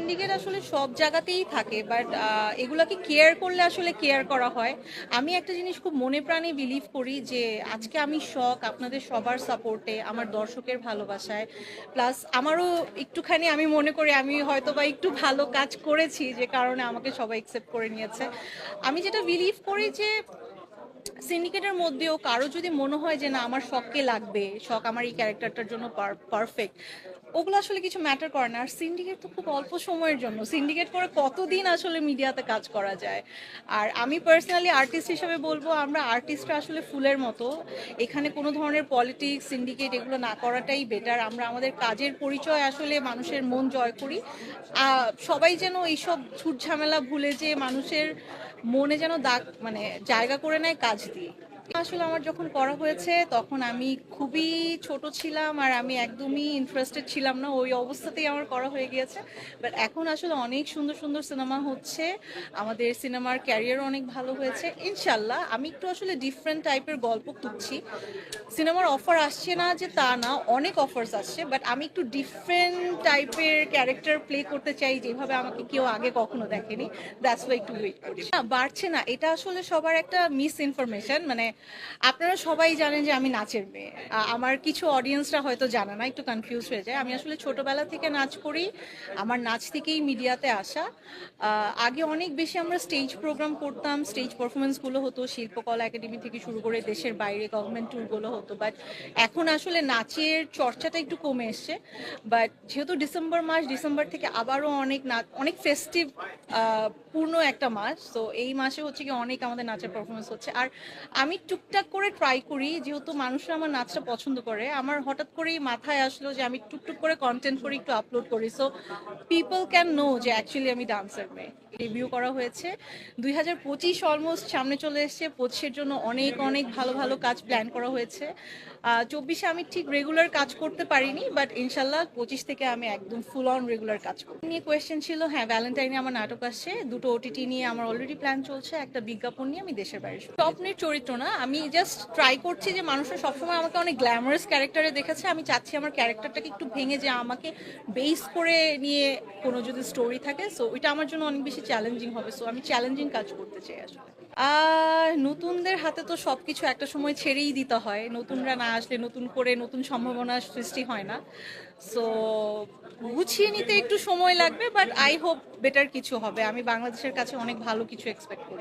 Syndicate আসলে সব জায়গাতেই থাকে, বাট এগুলাকে কেয়ার করলে আসলে কেয়ার করা হয়। আমি একটা জিনিস খুব মনে প্রাণে বিলিভ করি যে আজকে আমি শখ আপনাদের সবার সাপোর্টে, আমার দর্শকের ভালোবাসায়, প্লাস আমারও একটুখানি আমি মনে করি আমি হয়তো বা একটু ভালো কাজ করেছি যে কারণে আমাকে সবাই একসেপ্ট করে নিয়েছে। আমি যেটা বিলিভ করি যে সিন্ডিকেটের মধ্যেও কারো যদি মনে হয় যে না আমার শখকে লাগবে, শখ আমার এই ক্যারেক্টারটার জন্য পারফেক্ট, ওগুলো আসলে কিছু ম্যাটার করে না। আর সিন্ডিকেট তো খুব অল্প সময়ের জন্য, সিন্ডিকেট করে কতদিন আসলে মিডিয়াতে কাজ করা যায়। আর আমি পার্সোনালি আর্টিস্ট হিসেবে বলবো আমরা আর্টিস্টরা আসলে ফুলের মতো, এখানে কোনো ধরনের পলিটিক্স সিন্ডিকেট এগুলো না করাটাই বেটার। আমরা আমাদের কাজের পরিচয় আসলে মানুষের মন জয় করি। সবাই যেন এইসব ছুট ঝামেলা ভুলে যে মানুষের মনে যেন দাগ মানে জায়গা করে নেয় কাজ দিয়ে। আসলে আমার যখন করা হয়েছে তখন আমি খুবই ছোট ছিলাম আর আমি একদমই ইন্টারেস্টেড ছিলাম না, ওই অবস্থাতেই আমার করা হয়ে গিয়েছে। বাট এখন আসলে অনেক সুন্দর সুন্দর সিনেমা হচ্ছে, আমাদের সিনেমার ক্যারিয়ার অনেক ভালো হয়েছে ইনশাল্লাহ। আমি একটু আসলে ডিফারেন্ট টাইপের গল্প খুঁজছি, সিনেমার অফার আসছে না যে তা না, অনেক অফার্স আসছে, বাট আমি একটু ডিফারেন্ট টাইপের ক্যারেক্টার প্লে করতে চাই যেভাবে আমাকে কেউ আগে কখনো দেখেনি। দ্যাটস ওয়াই একটু ওয়েট করি। না বাড়ছে না, এটা আসলে সবার একটা মিস ইনফরমেশন। মানে আপনারা সবাই জানেন যে আমি নাচের মেয়ে, আমার কিছু অডিয়েন্সরা হয়তো জানে না, একটু কনফিউজ হয়ে যায়। আমি আসলে ছোটবেলা থেকে নাচ করি, আমার নাচ থেকেই মিডিয়াতে আসা। আগে অনেক বেশি আমরা স্টেজ প্রোগ্রাম করতাম, স্টেজ পারফরমেন্সগুলো হতো, শিল্পকলা একাডেমি থেকে শুরু করে দেশের বাইরে গভর্নমেন্ট ট্যুরগুলো হতো। বাট এখন আসলে নাচের চর্চাটা একটু কমে এসছে। বাট যেহেতু ডিসেম্বর মাস, ডিসেম্বর থেকে আবারও অনেক নাচ, অনেক ফেস্টিভ পূর্ণ একটা মাস, তো এই মাসে হচ্ছে কি অনেক আমাদের নাচের পারফরমেন্স হচ্ছে। আর আমি টুকটাক করে ট্রাই করি, যেহেতু মানুষরা আমার নাচটা পছন্দ করে, আমার হঠাৎ করেই মাথায় আসলো যে আমি টুকটুক করে কন্টেন্ট করি, একটু আপলোড করি, সো পিপল ক্যান নো যে অ্যাকচুয়ালি আমি ডান্সার মেয়ে। রিভিউ করা হয়েছে, 2025 অলমোস্ট সামনে চলে এসছে, 25-এর জন্য অনেক অনেক ভালো ভালো কাজ প্ল্যান করা হয়েছে। 24-এ আমি ঠিক রেগুলার কাজ করতে পারিনি, বাট ইনশাল্লাহ 25 থেকে আমি একদম ফুল অন রেগুলার কাজ করব। নিয়ে কোয়েশ্চেন ছিল, হ্যাঁ ভ্যালেন্টাইনে আমার নাটক আসছে, দুটো ওটিটি নিয়ে আমার অলরেডি প্ল্যান চলছে, একটা বিজ্ঞাপন নিয়ে আমি দেশের বাইরে। স্বপ্নের চরিত্র না, আমি জাস্ট ট্রাই করছি যে মানুষরা সবসময় আমাকে অনেক গ্ল্যামারাস ক্যারেক্টারে দেখেছে, আমি চাচ্ছি আমার ক্যারেক্টারটাকে একটু ভেঙে যে আমাকে বেস করে নিয়ে কোনো যদি স্টোরি থাকে, সো ওইটা আমার জন্য অনেক বেশি চ্যালেঞ্জিং হবে, সো আমি চ্যালেঞ্জিং কাজ করতে চাই আসলে। নতুনদের হাতে তো সবকিছু একটা সময় ছেড়েই দিতে হয়, নতুনরা না আসলে নতুন করে নতুন সম্ভাবনার সৃষ্টি হয় না। সো গুছিয়ে নিতে একটু সময় লাগবে, বাট আই হোপ বেটার কিছু হবে। আমি বাংলাদেশের কাছে অনেক ভালো কিছু এক্সপেক্ট করি।